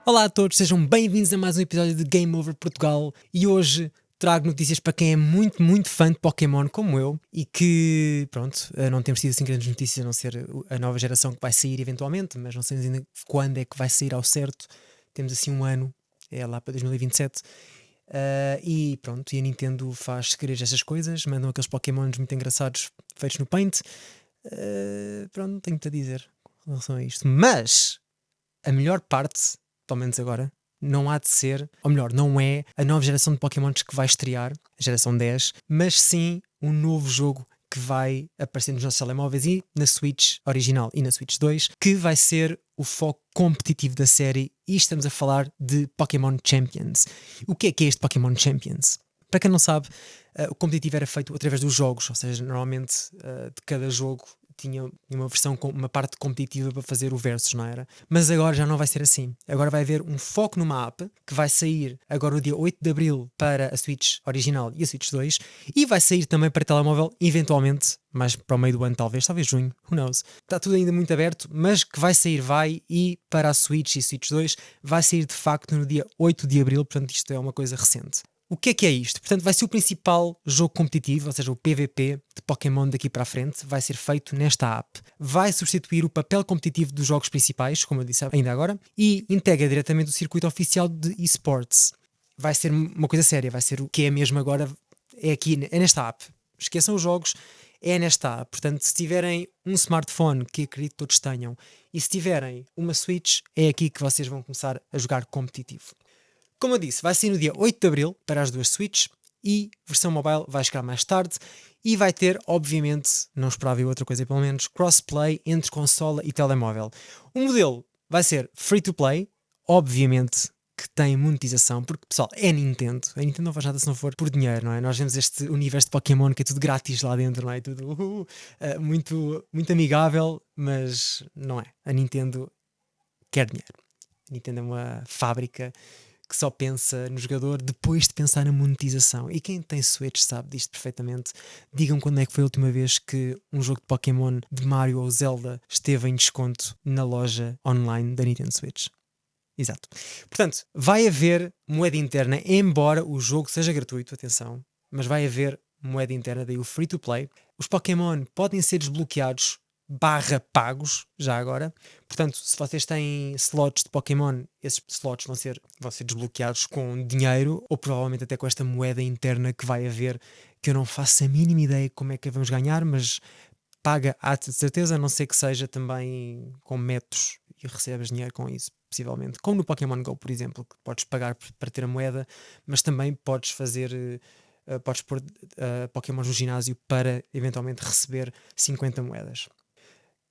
Olá a todos, sejam bem-vindos a mais um episódio de Game Over Portugal e hoje trago notícias para quem é muito fã de Pokémon como eu e que, pronto, não temos tido assim grandes notícias a não ser a nova geração que vai sair eventualmente, mas não sabemos ainda quando é que vai sair ao certo. Temos assim um ano, é lá para 2027. E pronto, e a Nintendo faz segredos essas coisas, mandam aqueles Pokémons muito engraçados feitos no Paint. Pronto, não tenho muito a dizer em relação a isto, mas a melhor parte, pelo menos agora, não há de ser, ou melhor, não é a nova geração de Pokémons que vai estrear, a geração 10, mas sim um novo jogo que vai aparecer nos nossos telemóveis e na Switch original e na Switch 2, que vai ser o foco competitivo da série, e estamos a falar de Pokémon Champions. O que é este Pokémon Champions? Para quem não sabe, o competitivo era feito através dos jogos, ou seja, normalmente de cada jogo tinha uma versão com uma parte competitiva para fazer o versus, não era? Mas agora já não vai ser assim. Agora vai haver um foco numa app que vai sair agora no dia 8 de Abril para a Switch original e a Switch 2 e vai sair também para telemóvel eventualmente, mais para o meio do ano talvez junho, who knows. Está tudo ainda muito aberto, mas que vai sair vai, e para a Switch e Switch 2 vai sair de facto no dia 8 de Abril, portanto isto é uma coisa recente. O que é isto? Portanto, vai ser o principal jogo competitivo, ou seja, o PVP de Pokémon daqui para a frente, vai ser feito nesta app. Vai substituir o papel competitivo dos jogos principais, como eu disse ainda agora, e integra diretamente o circuito oficial de esports. Vai ser uma coisa séria, vai ser o que é mesmo agora, é aqui, é nesta app. Esqueçam os jogos, é nesta app. Portanto, se tiverem um smartphone, que acredito que todos tenham, e se tiverem uma Switch, é aqui que vocês vão começar a jogar competitivo. Como eu disse, vai sair no dia 8 de Abril para as duas Switch e versão mobile vai chegar mais tarde e vai ter, obviamente, não esperava eu outra coisa pelo menos, crossplay entre consola e telemóvel. O modelo vai ser free to play, obviamente que tem monetização, porque pessoal, é Nintendo. A Nintendo não faz nada se não for por dinheiro, não é? Nós vemos este universo de Pokémon que é tudo grátis lá dentro, não é? Tudo muito amigável, mas não é. A Nintendo quer dinheiro. A Nintendo é uma fábrica que só pensa no jogador depois de pensar na monetização. E quem tem Switch sabe disto perfeitamente. Digam quando é que foi a última vez que um jogo de Pokémon, de Mario ou Zelda esteve em desconto na loja online da Nintendo Switch. Exato. Portanto, vai haver moeda interna, embora o jogo seja gratuito, atenção, mas vai haver moeda interna, daí o free to play. Os Pokémon podem ser desbloqueados /pagos, já agora. Portanto, se vocês têm slots de Pokémon, esses slots vão ser desbloqueados com dinheiro, ou provavelmente até com esta moeda interna que vai haver, que eu não faço a mínima ideia como é que a vamos ganhar, mas paga há de certeza, a não ser que seja também com métodos e recebas dinheiro com isso, possivelmente. Como no Pokémon GO, por exemplo, que podes pagar para ter a moeda, mas também podes fazer... podes pôr Pokémons no ginásio para eventualmente receber 50 moedas.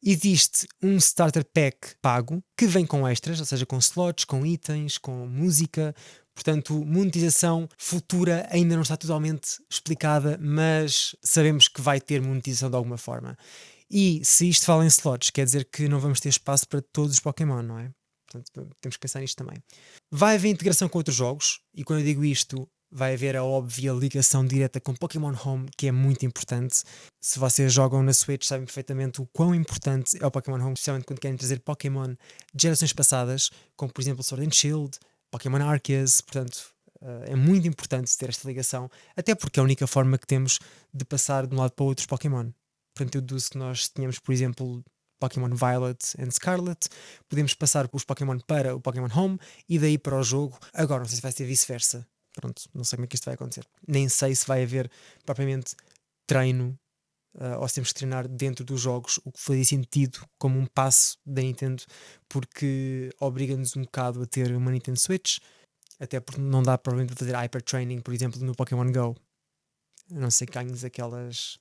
Existe um starter pack pago que vem com extras, ou seja, com slots, com itens, com música. Portanto, monetização futura ainda não está totalmente explicada, mas sabemos que vai ter monetização de alguma forma. E se isto fala em slots, quer dizer que não vamos ter espaço para todos os Pokémon, não é? Portanto, temos que pensar nisto também. Vai haver integração com outros jogos, e quando eu digo isto, vai haver a óbvia ligação direta com Pokémon Home, que é muito importante. Se vocês jogam na Switch, sabem perfeitamente o quão importante é o Pokémon Home, especialmente quando querem trazer Pokémon de gerações passadas, como por exemplo Sword and Shield, Pokémon Arceus. Portanto, é muito importante ter esta ligação, até porque é a única forma que temos de passar de um lado para o outro os Pokémon. Portanto, eu deduzo que nós tínhamos, por exemplo, Pokémon Violet and Scarlet, podemos passar os Pokémon para o Pokémon Home e daí para o jogo. Agora, não sei se vai ser vice-versa. Pronto, não sei como é que isto vai acontecer. Nem sei se vai haver propriamente treino ou se temos que treinar dentro dos jogos, o que fazia sentido como um passo da Nintendo, porque obriga-nos um bocado a ter uma Nintendo Switch, até porque não dá provavelmente para fazer hyper training, por exemplo, no Pokémon GO. A não ser que ganhes aquelas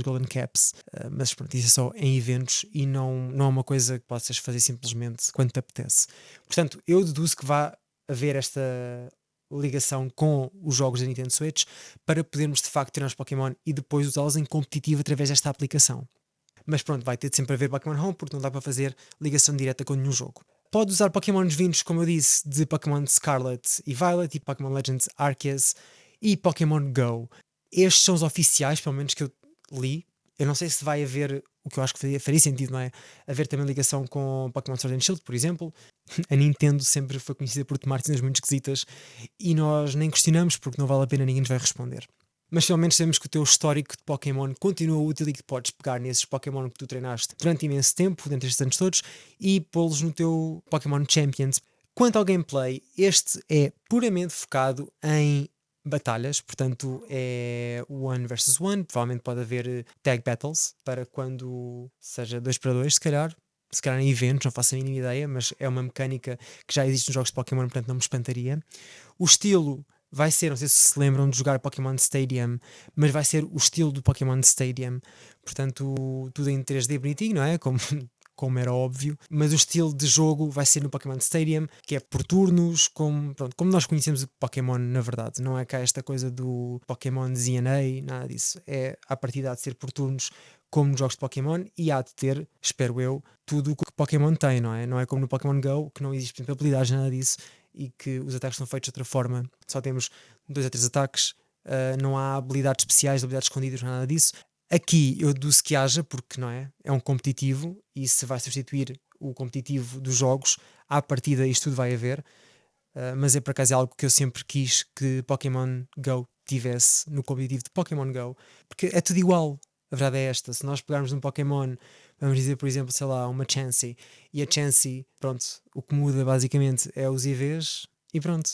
Golden Caps, mas pronto, isso é só em eventos e não é uma coisa que possas fazer simplesmente quando te apetece. Portanto, eu deduzo que vai haver esta ligação com os jogos da Nintendo Switch para podermos de facto ter os Pokémon e depois usá-los em competitivo através desta aplicação. Mas pronto, vai ter de sempre haver Pokémon Home porque não dá para fazer ligação direta com nenhum jogo. Pode usar Pokémons vindos, como eu disse, de Pokémon Scarlet e Violet e Pokémon Legends Arceus e Pokémon GO. Estes são os oficiais, pelo menos que eu li, Eu não sei se vai haver, o que eu acho que faria sentido, não é? Haver também ligação com Pokémon Sword and Shield, por exemplo. A Nintendo sempre foi conhecida por tomar decisões muito esquisitas e nós nem questionamos porque não vale a pena, ninguém nos vai responder. Mas pelo menos sabemos que o teu histórico de Pokémon continua útil e que podes pegar nesses Pokémon que tu treinaste durante imenso tempo, durante estes anos todos, e pô-los no teu Pokémon Champions. Quanto ao gameplay, este é puramente focado em batalhas, portanto é one versus one, provavelmente pode haver tag battles para quando seja 2 para 2, se calhar em eventos, não faço a mínima ideia, mas é uma mecânica que já existe nos jogos de Pokémon, portanto não me espantaria. O estilo vai ser, não sei se lembram de jogar Pokémon Stadium, mas vai ser o estilo do Pokémon Stadium, portanto tudo em 3D bonitinho, não é? Como era óbvio, mas o estilo de jogo vai ser no Pokémon Stadium, que é por turnos, como nós conhecemos o Pokémon na verdade, não é cá esta coisa do Pokémon ZNA, nada disso, é a partida há de ser por turnos, como nos jogos de Pokémon, e há de ter, espero eu, tudo o que o Pokémon tem, não é? Não é como no Pokémon GO, que não existe, por exemplo, habilidades, nada disso, e que os ataques são feitos de outra forma, só temos 2 a 3 ataques, não há habilidades especiais, habilidades escondidas, nada disso. Aqui eu deduzo que haja, porque não é? É um competitivo e se vai substituir o competitivo dos jogos, à partida isto tudo vai haver. Mas é por acaso algo que eu sempre quis que Pokémon Go tivesse no competitivo de Pokémon Go, porque é tudo igual. A verdade é esta: se nós pegarmos um Pokémon, vamos dizer, por exemplo, sei lá, uma Chansey, e a Chansey, pronto, o que muda basicamente é os IVs e pronto,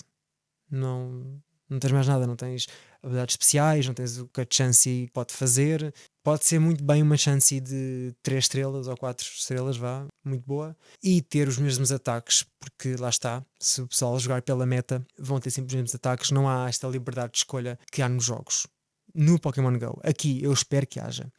não tens mais nada, não tens habilidades especiais, não tens o que a Chansey pode fazer. Pode ser muito bem uma Chansey de 3 estrelas ou 4 estrelas, vá, muito boa, e ter os mesmos ataques, porque lá está, se o pessoal jogar pela meta, vão ter sempre os mesmos ataques, não há esta liberdade de escolha que há nos jogos. No Pokémon GO, aqui eu espero que haja.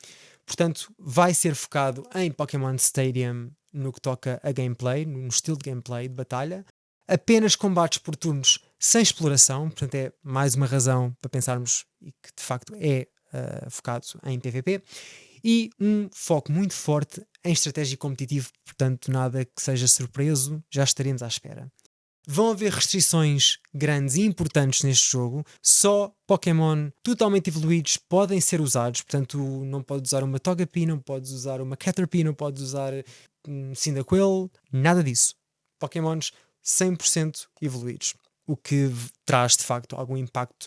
Portanto, vai ser focado em Pokémon Stadium no que toca a gameplay, no estilo de gameplay de batalha, apenas combates por turnos sem exploração, portanto é mais uma razão para pensarmos e que de facto é focado em PvP, e um foco muito forte em estratégia competitiva, portanto nada que seja surpreso, já estaremos à espera. Vão haver restrições grandes e importantes neste jogo, só Pokémon totalmente evoluídos podem ser usados, portanto não podes usar uma Togepi, não podes usar uma Caterpie, não podes usar um Cyndaquil, nada disso. Pokémons 100% evoluídos, o que traz de facto algum impacto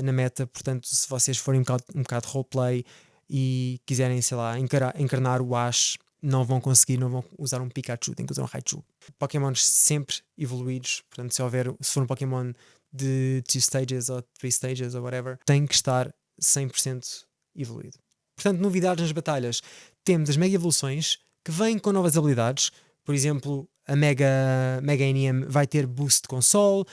na meta, portanto se vocês forem um bocado de roleplay e quiserem, sei lá, encarnar o Ash, não vão conseguir, não vão usar um Pikachu, têm que usar um Raichu. Pokémons sempre evoluídos, portanto se for um Pokémon de 2 stages ou 3 stages ou whatever, tem que estar 100% evoluído. Portanto, novidades nas batalhas, temos as Mega Evoluções que vêm com novas habilidades, por exemplo, a Mega NM vai ter boost com Sol,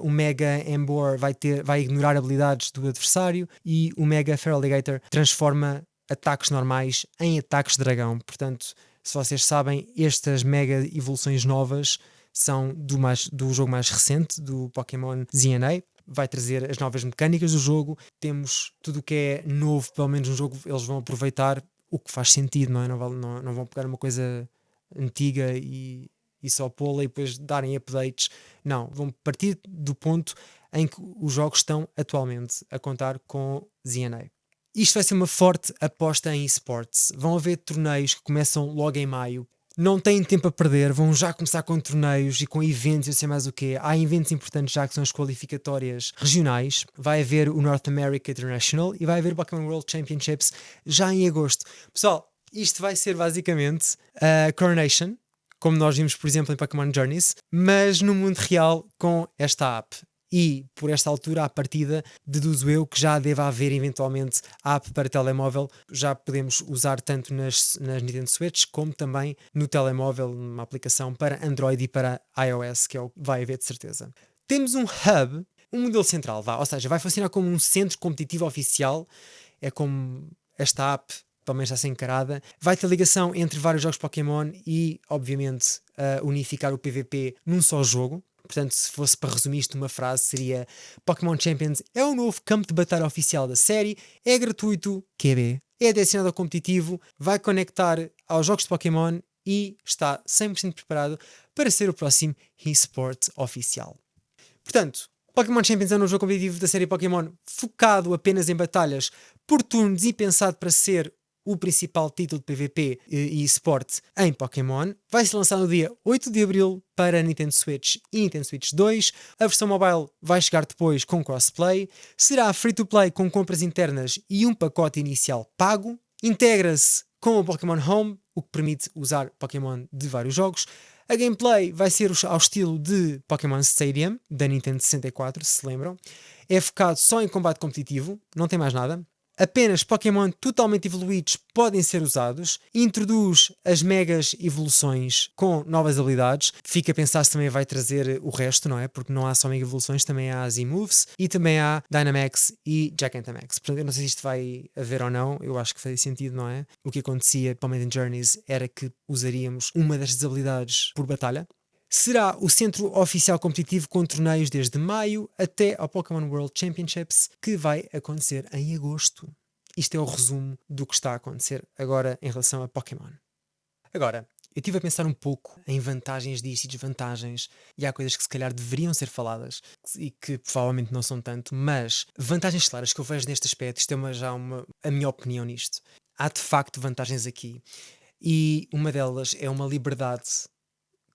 o Mega Embor vai ignorar habilidades do adversário e o Mega Feraligatr transforma ataques normais em ataques dragão. Portanto, se vocês sabem, estas Mega Evoluções novas são do jogo mais recente, do Pokémon ZNA. Vai trazer as novas mecânicas do jogo, temos tudo o que é novo, pelo menos no jogo eles vão aproveitar o que faz sentido, não é? Não vão pegar uma coisa antiga e só pô-la e depois darem updates. Não, vão partir do ponto em que os jogos estão atualmente a contar com ZNA. Isto vai ser uma forte aposta em esportes. Vão haver torneios que começam logo em maio. Não têm tempo a perder, vão já começar com torneios e com eventos, eu sei mais o quê. Há eventos importantes já que são as qualificatórias regionais. Vai haver o North America International e vai haver o Pokémon World Championships já em agosto. Pessoal, isto vai ser basicamente a Coronation, como nós vimos, por exemplo, em Pokémon Journeys, mas no mundo real com esta app. E, por esta altura, à partida, deduzo eu que já deva haver eventualmente app para telemóvel. Já podemos usar tanto nas Nintendo Switch como também no telemóvel, uma aplicação para Android e para iOS, que é o que vai haver de certeza. Temos um hub, um modelo central, ou seja, vai funcionar como um centro competitivo oficial. É como esta app pelo menos está a ser encarada, vai ter ligação entre vários jogos Pokémon e, obviamente, unificar o PvP num só jogo. Portanto, se fosse para resumir isto numa frase, seria: Pokémon Champions é o novo campo de batalha oficial da série, é gratuito, QB, é direcionado ao competitivo, vai conectar aos jogos de Pokémon e está 100% preparado para ser o próximo eSport oficial. Portanto, Pokémon Champions é um novo jogo competitivo da série Pokémon focado apenas em batalhas por turnos e pensado para ser o principal título de PvP e eSport em Pokémon. Vai ser lançado no dia 8 de Abril para Nintendo Switch e Nintendo Switch 2. A versão mobile vai chegar depois com crossplay. Será free-to-play com compras internas e um pacote inicial pago. Integra-se com o Pokémon Home, o que permite usar Pokémon de vários jogos. A gameplay vai ser ao estilo de Pokémon Stadium, da Nintendo 64, se lembram. É focado só em combate competitivo, não tem mais nada. Apenas Pokémon totalmente evoluídos podem ser usados. Introduz as megas evoluções com novas habilidades. Fica a pensar se também vai trazer o resto, não é? Porque não há só mega evoluções, também há Z-Moves e também há Dynamax e Gigantamax. Portanto, eu não sei se isto vai haver ou não. Eu acho que faz sentido, não é? O que acontecia com Pokémon Journeys era que usaríamos uma destas habilidades por batalha. Será o centro oficial competitivo com torneios desde maio até ao Pokémon World Championships, que vai acontecer em agosto. Isto é o resumo do que está a acontecer agora em relação a Pokémon. Agora, eu estive a pensar um pouco em vantagens disto e desvantagens, e há coisas que se calhar deveriam ser faladas e que provavelmente não são tanto, mas vantagens claras que eu vejo neste aspecto, isto é a minha opinião nisto. Há de facto vantagens aqui, e uma delas é uma liberdade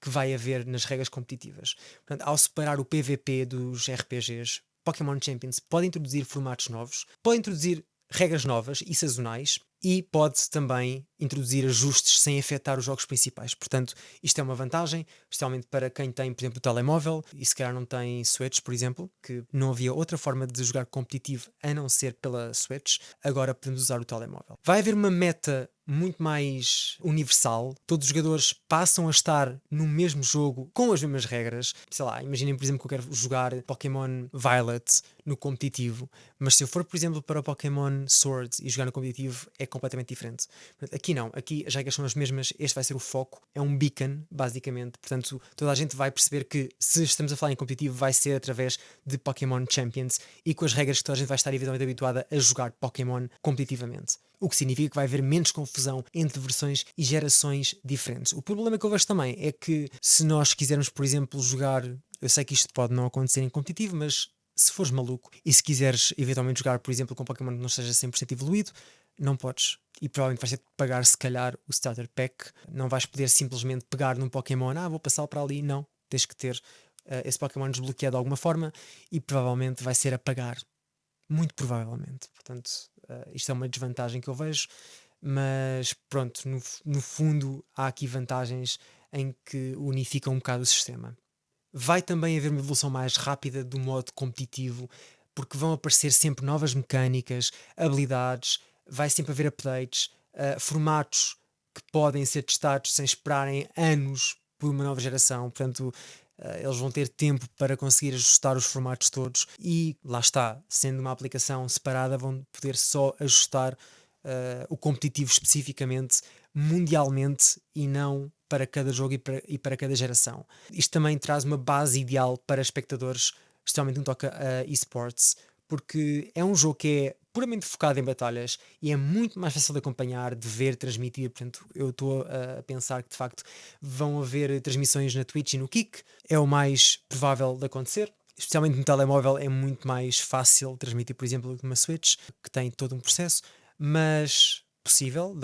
que vai haver nas regras competitivas. Portanto, ao separar o PVP dos RPGs, Pokémon Champions pode introduzir formatos novos, pode introduzir regras novas e sazonais e pode também introduzir ajustes sem afetar os jogos principais. Portanto, isto é uma vantagem, especialmente para quem tem, por exemplo, o telemóvel e se calhar não tem Switch, por exemplo, que não havia outra forma de jogar competitivo a não ser pela Switch. Agora podemos usar o telemóvel. Vai haver uma meta muito mais universal. Todos os jogadores passam a estar no mesmo jogo com as mesmas regras. Sei lá, imaginem, por exemplo, que eu quero jogar Pokémon Violet no competitivo, mas se eu for, por exemplo, para o Pokémon Sword e jogar no competitivo, é completamente diferente. Aqui não, aqui as regras são as mesmas, este vai ser o foco, é um beacon, basicamente. Portanto, toda a gente vai perceber que se estamos a falar em competitivo, vai ser através de Pokémon Champions e com as regras que toda a gente vai estar evidentemente habituada a jogar Pokémon competitivamente. O que significa que vai haver menos confusão entre versões e gerações diferentes. O problema que eu vejo também é que se nós quisermos, por exemplo, jogar, eu sei que isto pode não acontecer em competitivo, mas se fores maluco e se quiseres eventualmente jogar, por exemplo, com Pokémon que não esteja 100% evoluído, não podes. E provavelmente vais ter de pagar, se calhar, o Starter Pack. Não vais poder simplesmente pegar num Pokémon, vou passá-lo para ali. Não. Tens que ter esse Pokémon desbloqueado de alguma forma e provavelmente vai ser a pagar. Muito provavelmente. Portanto, isto é uma desvantagem que eu vejo. Mas pronto, no fundo há aqui vantagens em que unificam um bocado o sistema. Vai também haver uma evolução mais rápida do modo competitivo, porque vão aparecer sempre novas mecânicas, habilidades, vai sempre haver updates, formatos que podem ser testados sem esperarem anos por uma nova geração. Portanto, eles vão ter tempo para conseguir ajustar os formatos todos e lá está, sendo uma aplicação separada, vão poder só ajustar o competitivo especificamente, mundialmente e não para cada jogo e para cada geração. Isto também traz uma base ideal para espectadores, especialmente no que toca a esports, porque é um jogo que é puramente focado em batalhas e é muito mais fácil de acompanhar, de ver, transmitir. Portanto, eu estou a pensar que de facto vão haver transmissões na Twitch e no Kick, é o mais provável de acontecer. Especialmente no telemóvel é muito mais fácil transmitir, por exemplo, do que uma Switch, que tem todo um processo, mas possível,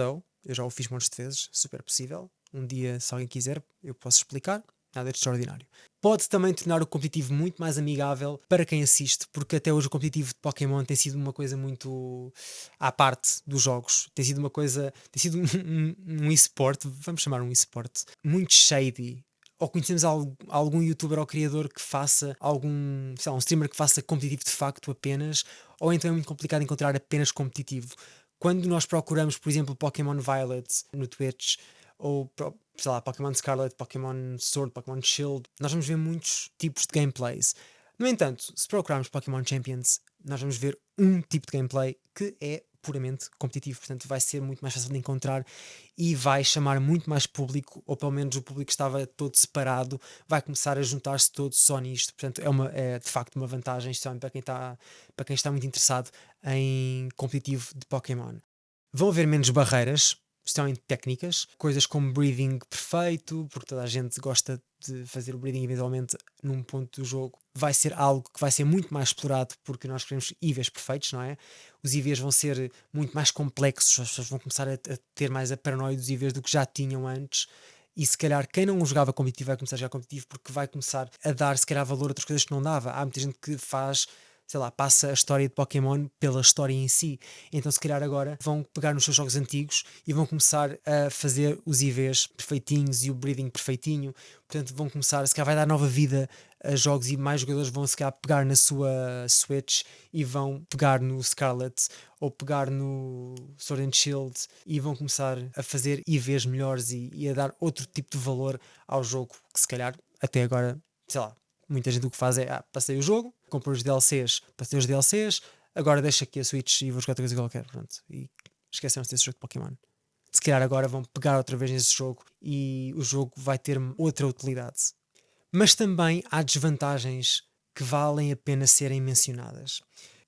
eu já o fiz montes de vezes, super possível. Um dia, se alguém quiser, eu posso explicar. Nada de extraordinário. Pode também tornar o competitivo muito mais amigável para quem assiste, porque até hoje o competitivo de Pokémon tem sido uma coisa muito à parte dos jogos. Tem sido uma coisa, tem sido um eSport, vamos chamar um eSport, muito shady. Ou conhecemos algum youtuber ou criador que faça algum, sei lá, um streamer que faça competitivo de facto apenas, ou então é muito complicado encontrar apenas competitivo. Quando nós procuramos, por exemplo, Pokémon Violet no Twitch, ou sei lá, Pokémon Scarlet, Pokémon Sword, Pokémon Shield, nós vamos ver muitos tipos de gameplays. No entanto, se procurarmos Pokémon Champions, nós vamos ver um tipo de gameplay que é puramente competitivo, portanto vai ser muito mais fácil de encontrar e vai chamar muito mais público, ou pelo menos o público que estava todo separado vai começar a juntar-se todo só nisto. Portanto é de facto uma vantagem, especialmente para quem está muito interessado em competitivo de Pokémon. Vão haver menos barreiras, especialmente técnicas, coisas como breathing perfeito, porque toda a gente gosta de fazer o breeding eventualmente num ponto do jogo vai ser algo que vai ser muito mais explorado, porque nós queremos IVs perfeitos, não é? Os IVs vão ser muito mais complexos, as pessoas vão começar a ter mais a paranoia dos IVs do que já tinham antes. E se calhar quem não jogava competitivo vai começar a jogar competitivo, porque vai começar a dar se calhar valor a outras coisas que não dava. Há muita gente que faz, sei lá, passa a história de Pokémon pela história em si. Então se calhar agora vão pegar nos seus jogos antigos e vão começar a fazer os IVs perfeitinhos e o breeding perfeitinho. Portanto vão começar, se calhar vai dar nova vida a jogos, e mais jogadores vão se calhar pegar na sua Switch e vão pegar no Scarlet ou pegar no Sword and Shield e vão começar a fazer IVs melhores e a dar outro tipo de valor ao jogo, que se calhar até agora, sei lá, muita gente o que faz é passei o jogo, comprei os DLCs, passei os DLCs, agora deixo aqui a Switch e vou jogar outra coisa qualquer, pronto, e esqueceram-se desse jogo de Pokémon. Se calhar agora vão pegar outra vez nesse jogo e o jogo vai ter outra utilidade. Mas também há desvantagens que valem a pena serem mencionadas.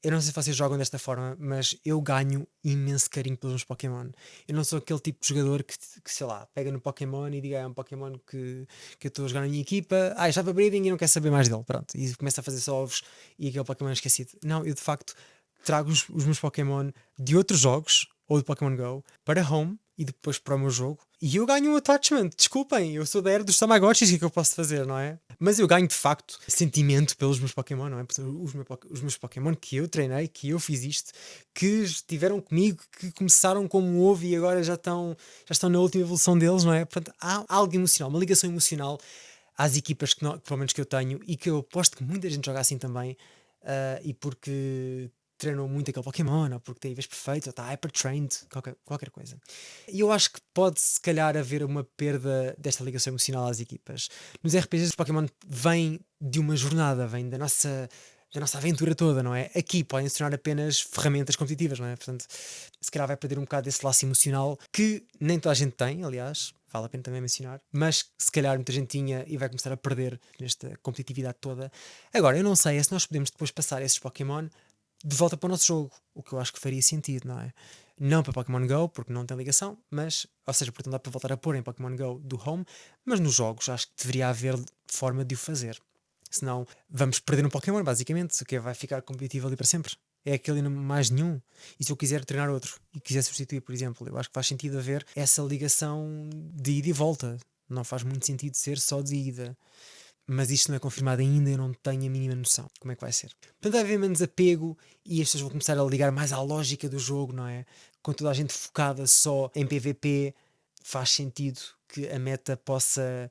Eu não sei se vocês jogam desta forma, mas eu ganho imenso carinho pelos meus Pokémon. Eu não sou aquele tipo de jogador que sei lá, pega no Pokémon e diga é um Pokémon que eu estou a jogar na minha equipa, já para breeding e não quer saber mais dele, pronto. E começa a fazer só ovos e aquele Pokémon é esquecido. Não, eu de facto trago os meus Pokémon de outros jogos, ou de Pokémon GO, para home e depois para o meu jogo. E eu ganho um attachment, desculpem, eu sou da era dos Tamagotchis, o que é que eu posso fazer, não é? Mas eu ganho de facto sentimento pelos meus Pokémon, não é? Os meus Pokémon que eu treinei, que eu fiz isto, que estiveram comigo, que começaram como um ovo e agora já estão na última evolução deles, não é? Portanto, há algo emocional, uma ligação emocional às equipas que pelo menos que eu tenho, e que eu aposto que muita gente joga assim também, e porque treinou muito aquele Pokémon, ou porque tem IVs perfeitos, ou está hyper-trained, qualquer coisa. E eu acho que pode se calhar haver uma perda desta ligação emocional às equipas. Nos RPGs os Pokémon vêm de uma jornada, vêm da nossa aventura toda, não é? Aqui podem se tornar apenas ferramentas competitivas, não é? Portanto, se calhar vai perder um bocado desse laço emocional que nem toda a gente tem, aliás, vale a pena também mencionar, mas se calhar muita gente tinha e vai começar a perder nesta competitividade toda. Agora, eu não sei se nós podemos depois passar esses Pokémon de volta para o nosso jogo, o que eu acho que faria sentido, não é? Não para Pokémon GO, porque não tem ligação, mas, ou seja, porque não dá para voltar a pôr em Pokémon GO do home, mas nos jogos acho que deveria haver forma de o fazer. Senão vamos perder um Pokémon, basicamente, o que vai ficar competitivo ali para sempre. É aquele e não mais nenhum. E se eu quiser treinar outro e quiser substituir, por exemplo, eu acho que faz sentido haver essa ligação de ida e volta. Não faz muito sentido ser só de ida. Mas isto não é confirmado ainda, eu não tenho a mínima noção de como é que vai ser. Portanto, vai haver menos apego e as pessoas vão começar a ligar mais à lógica do jogo, não é? Com toda a gente focada só em PVP, faz sentido que a meta possa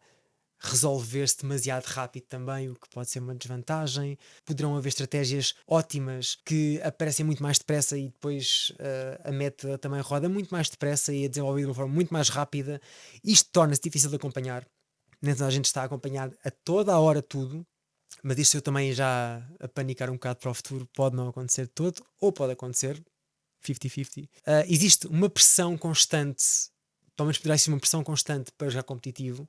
resolver-se demasiado rápido também, o que pode ser uma desvantagem. Poderão haver estratégias ótimas que aparecem muito mais depressa e depois a meta também roda muito mais depressa e é desenvolvida de uma forma muito mais rápida. Isto torna-se difícil de acompanhar. Nem toda a gente está a acompanhar a toda a hora tudo, mas isto eu também já a panicar um bocado para o futuro, pode não acontecer de todo, ou pode acontecer 50-50. Existe uma pressão constante, pelo menos poderá ser uma pressão constante para jogar competitivo,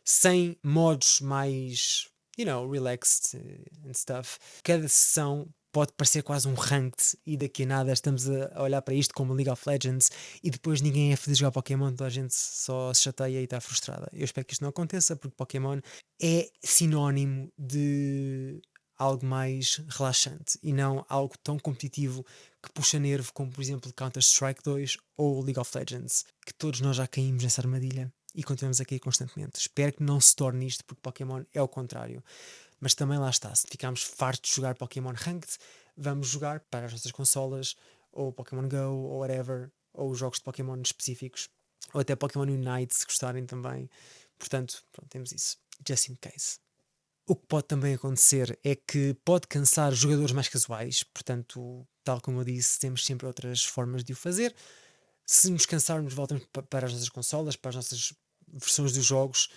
sem modos mais, relaxed and stuff. Cada sessão pode parecer quase um ranked e daqui a nada estamos a olhar para isto como League of Legends e depois ninguém é feliz de jogar Pokémon, toda a gente só se chateia e está frustrada. Eu espero que isto não aconteça, porque Pokémon é sinónimo de algo mais relaxante e não algo tão competitivo que puxa nervo como, por exemplo, Counter-Strike 2 ou League of Legends, que todos nós já caímos nessa armadilha e continuamos a cair constantemente. Espero que não se torne isto, porque Pokémon é o contrário. Mas também lá está, se ficarmos fartos de jogar Pokémon Ranked, vamos jogar para as nossas consolas, ou Pokémon GO, ou whatever, ou jogos de Pokémon específicos, ou até Pokémon Unite, se gostarem também. Portanto, pronto, temos isso. Just in case. O que pode também acontecer é que pode cansar jogadores mais casuais, portanto, tal como eu disse, temos sempre outras formas de o fazer. Se nos cansarmos, voltamos para as nossas consolas, para as nossas versões dos jogos.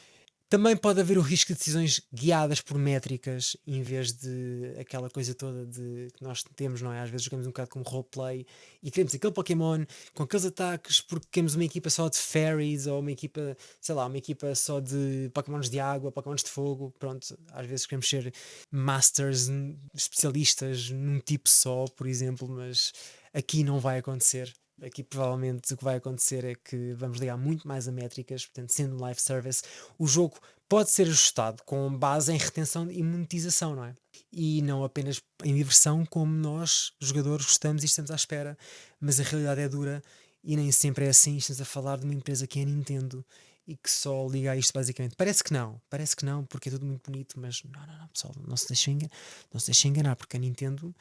Também pode haver o risco de decisões guiadas por métricas, em vez de aquela coisa toda que nós temos, não é? Às vezes jogamos um bocado como roleplay e queremos aquele Pokémon com aqueles ataques porque queremos uma equipa só de fairies ou uma equipa, sei lá, uma equipa só de Pokémons de água, Pokémons de fogo. Pronto, às vezes queremos ser masters, especialistas num tipo só, por exemplo, mas aqui não vai acontecer. Aqui provavelmente o que vai acontecer é que vamos ligar muito mais a métricas, portanto, sendo um live service, o jogo pode ser ajustado com base em retenção e monetização, não é? E não apenas em diversão, como nós, jogadores, gostamos e estamos à espera, mas a realidade é dura e nem sempre é assim. Estamos a falar de uma empresa que é a Nintendo e que só liga a isto basicamente. Parece que não, porque é tudo muito bonito, mas não, pessoal, não se deixem enganar, porque a Nintendo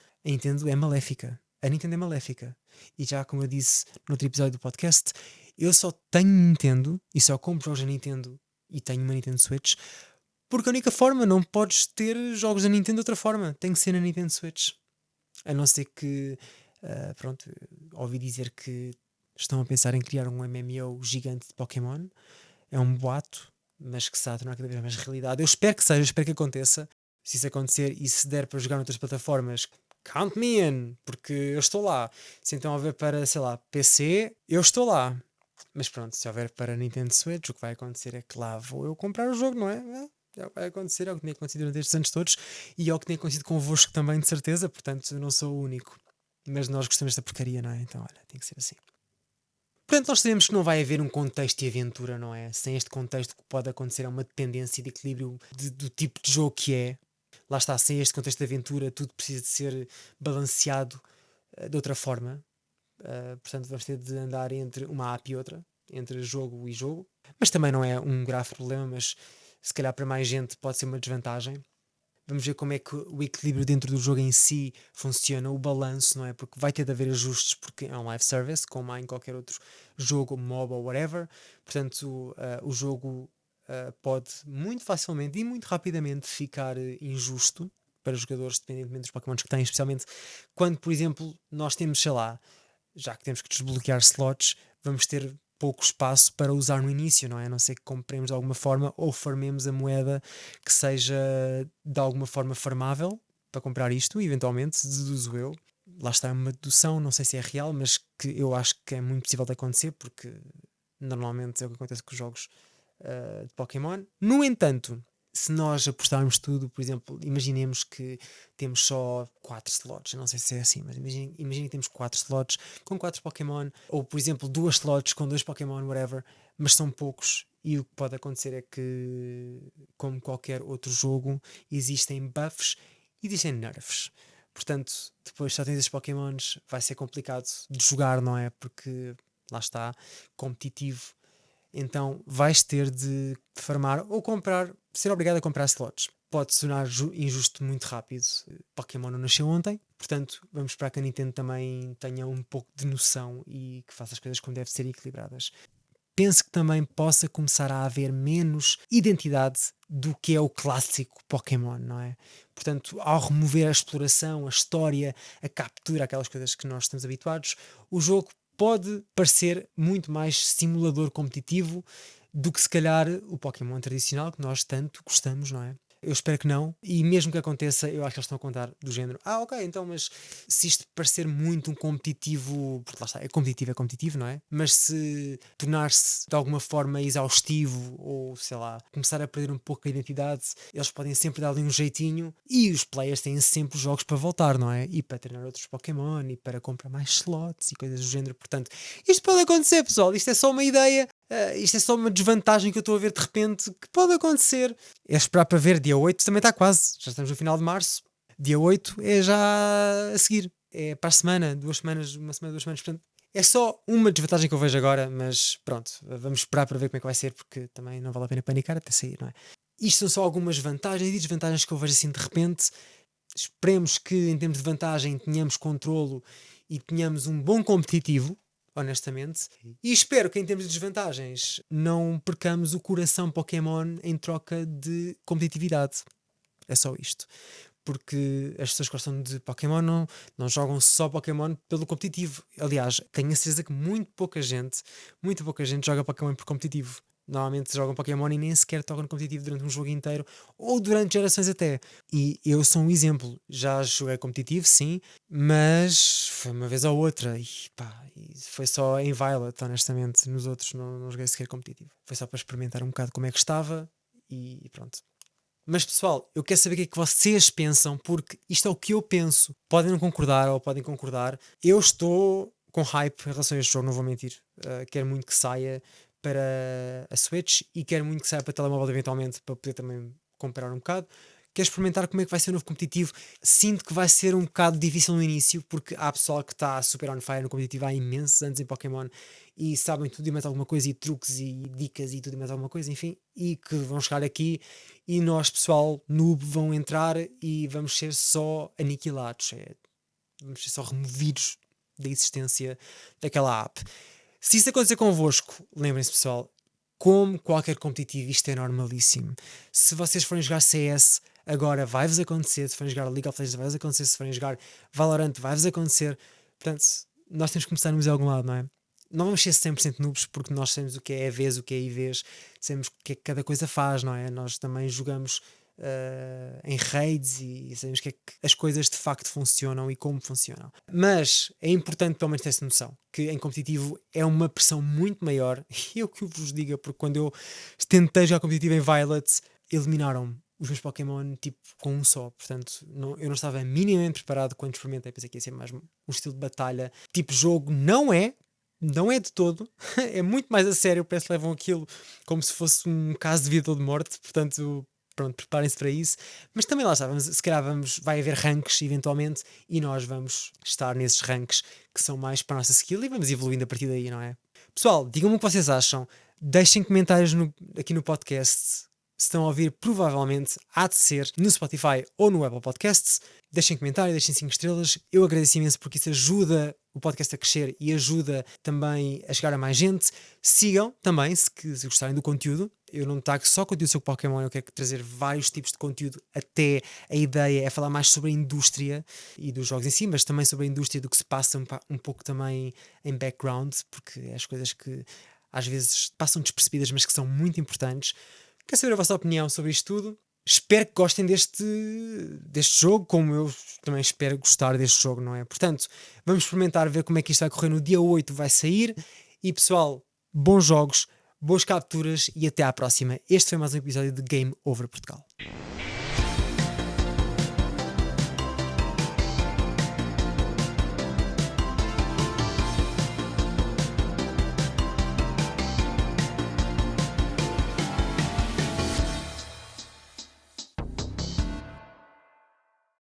é maléfica. A Nintendo é maléfica. E já como eu disse no outro episódio do podcast, eu só tenho Nintendo e só compro jogos da Nintendo e tenho uma Nintendo Switch porque a única forma, não podes ter jogos da Nintendo de outra forma, tem que ser na Nintendo Switch. A não ser que, pronto, ouvi dizer que estão a pensar em criar um MMO gigante de Pokémon. É um boato, mas que se está a tornar cada vez mais realidade. Eu espero que seja, espero que aconteça. Se isso acontecer e se der para jogar noutras plataformas, count me in, porque eu estou lá. Se então houver para, sei lá, PC, eu estou lá. Mas pronto, se houver para Nintendo Switch, o que vai acontecer é que lá vou eu comprar o jogo, não é? É o que vai acontecer, é o que tinha acontecido durante estes anos todos e é o que tinha acontecido convosco também, de certeza. Portanto, eu não sou o único. Mas nós gostamos desta porcaria, não é? Então, olha, tem que ser assim. Portanto, nós sabemos que não vai haver um contexto de aventura, não é? Sem este contexto, o que pode acontecer é uma dependência de equilíbrio do tipo de jogo que é. Lá está, sem este contexto de aventura, tudo precisa de ser balanceado de outra forma. Portanto, vamos ter de andar entre uma app e outra, entre jogo e jogo. Mas também não é um grave problema, mas se calhar para mais gente pode ser uma desvantagem. Vamos ver como é que o equilíbrio dentro do jogo em si funciona, o balanço, não é? Porque vai ter de haver ajustes, porque é um live service, como há em qualquer outro jogo, MOBA ou whatever. Portanto, o jogo pode muito facilmente e muito rapidamente ficar injusto para os jogadores, dependentemente dos Pokémons que têm, especialmente quando, por exemplo, nós temos, sei lá, já que temos que desbloquear slots, vamos ter pouco espaço para usar no início, não é? A não ser que compremos de alguma forma ou farmemos a moeda que seja de alguma forma farmável para comprar isto, eventualmente, deduzo eu. Lá está uma dedução, não sei se é real, mas que eu acho que é muito possível de acontecer, porque normalmente é o que acontece com os jogos de Pokémon. No entanto, se nós apostarmos tudo, por exemplo, imaginemos que temos só 4 slots, não sei se é assim, mas imaginem que temos 4 slots com 4 Pokémon, ou por exemplo 2 slots com 2 Pokémon, whatever, mas são poucos, e o que pode acontecer é que, como qualquer outro jogo, existem buffs e existem nerfs. Portanto, depois só tens esses Pokémons, vai ser complicado de jogar, não é? Porque lá está, competitivo, então vais ter de farmar ou comprar, ser obrigado a comprar slots. Pode se tornar injusto muito rápido. Pokémon não nasceu ontem, portanto vamos esperar que a Nintendo também tenha um pouco de noção e que faça as coisas como devem ser equilibradas. Penso que também possa começar a haver menos identidade do que é o clássico Pokémon, não é? Portanto, ao remover a exploração, a história, a captura, aquelas coisas que nós estamos habituados, o jogo pode parecer muito mais simulador competitivo do que se calhar o Pokémon tradicional que nós tanto gostamos, não é? Eu espero que não, e mesmo que aconteça, eu acho que eles estão a contar do género. Ok, então, mas se isto parecer muito um competitivo, porque lá está, é competitivo, não é? Mas se tornar-se de alguma forma exaustivo ou sei lá, começar a perder um pouco a identidade, eles podem sempre dar ali um jeitinho e os players têm sempre jogos para voltar, não é? E para treinar outros Pokémon e para comprar mais slots e coisas do género. Portanto, isto pode acontecer, pessoal, isto é só uma ideia. Isto é só uma desvantagem que eu estou a ver de repente que pode acontecer. É esperar para ver. Dia 8 também está quase. Já estamos no final de março. Dia 8 é já a seguir. É para a semana, 2 semanas, uma semana, 2 semanas. Portanto, é só uma desvantagem que eu vejo agora, mas pronto, vamos esperar para ver como é que vai ser, porque também não vale a pena panicar até sair, não é? Isto são só algumas vantagens e desvantagens que eu vejo assim de repente. Esperemos que em termos de vantagem tenhamos controlo e tenhamos um bom competitivo, honestamente. E espero que em termos de desvantagens não percamos o coração Pokémon em troca de competitividade. É só isto. Porque as pessoas que gostam de Pokémon não jogam só Pokémon pelo competitivo. Aliás, tenho a certeza que muito pouca gente joga Pokémon por competitivo. Normalmente jogam Pokémon e nem sequer tocam no competitivo durante um jogo inteiro ou durante gerações até. E eu sou um exemplo. Já joguei competitivo, sim, mas foi uma vez ou outra. E pá, e foi só em Violet, honestamente. Nos outros não joguei sequer competitivo. Foi só para experimentar um bocado como é que estava e pronto. Mas pessoal, eu quero saber o que é que vocês pensam, porque isto é o que eu penso. Podem não concordar ou podem concordar. Eu estou com hype em relação a este jogo, não vou mentir. Quero muito que saia para a Switch e quero muito que saia para telemóvel eventualmente para poder também comprar um bocado. Quero experimentar como é que vai ser o novo competitivo. Sinto que vai ser um bocado difícil no início, porque há pessoal que está super on fire no competitivo há imensos anos em Pokémon e sabem tudo e mais alguma coisa, e truques e dicas e tudo e mais alguma coisa, enfim, e que vão chegar aqui e nós, pessoal noob, vão entrar e vamos ser só aniquilados, vamos ser só removidos da existência daquela app. Se isso acontecer convosco, lembrem-se, pessoal, como qualquer competitivo, isto é normalíssimo. Se vocês forem jogar CS, agora vai-vos acontecer. Se forem jogar League of Legends, vai-vos acontecer. Se forem jogar Valorant, vai-vos acontecer. Portanto, nós temos que começar a nos ir a algum lado, não é? Não vamos ser 100% noobs, porque nós sabemos o que é EVs, o que é IVs, sabemos o que é que cada coisa faz, não é? Nós também jogamos em raids e sabemos que é que as coisas de facto funcionam e como funcionam. Mas é importante pelo menos ter essa noção, que em competitivo é uma pressão muito maior, e eu que vos diga, porque quando eu tentei jogar competitivo em Violet, eliminaram-me os meus Pokémon tipo com um só, portanto eu não estava minimamente preparado quando experimentei, pensei que ia ser mais um estilo de batalha, tipo jogo, não é de todo, é muito mais a sério, parece que levam aquilo como se fosse um caso de vida ou de morte, portanto pronto, preparem-se para isso, mas também lá está, se calhar vai haver ranks eventualmente e nós vamos estar nesses ranks que são mais para a nossa skill e vamos evoluindo a partir daí, não é? Pessoal, digam-me o que vocês acham, deixem comentários aqui no podcast. Se estão a ouvir, provavelmente há de ser no Spotify ou no Apple Podcasts. Deixem comentário, deixem 5 estrelas. Eu agradeço imenso porque isso ajuda o podcast a crescer e ajuda também a chegar a mais gente. Sigam também, se gostarem do conteúdo. Eu não trago só conteúdo sobre Pokémon, eu quero trazer vários tipos de conteúdo. Até a ideia é falar mais sobre a indústria e dos jogos em si, mas também sobre a indústria do que se passa um pouco também em background, porque é as coisas que às vezes passam despercebidas, mas que são muito importantes. Quero saber a vossa opinião sobre isto tudo. Espero que gostem deste jogo, como eu também espero gostar deste jogo, não é? Portanto, vamos experimentar ver como é que isto vai correr no dia 8, vai sair. E pessoal, bons jogos, boas capturas e até à próxima. Este foi mais um episódio de Game Over Portugal.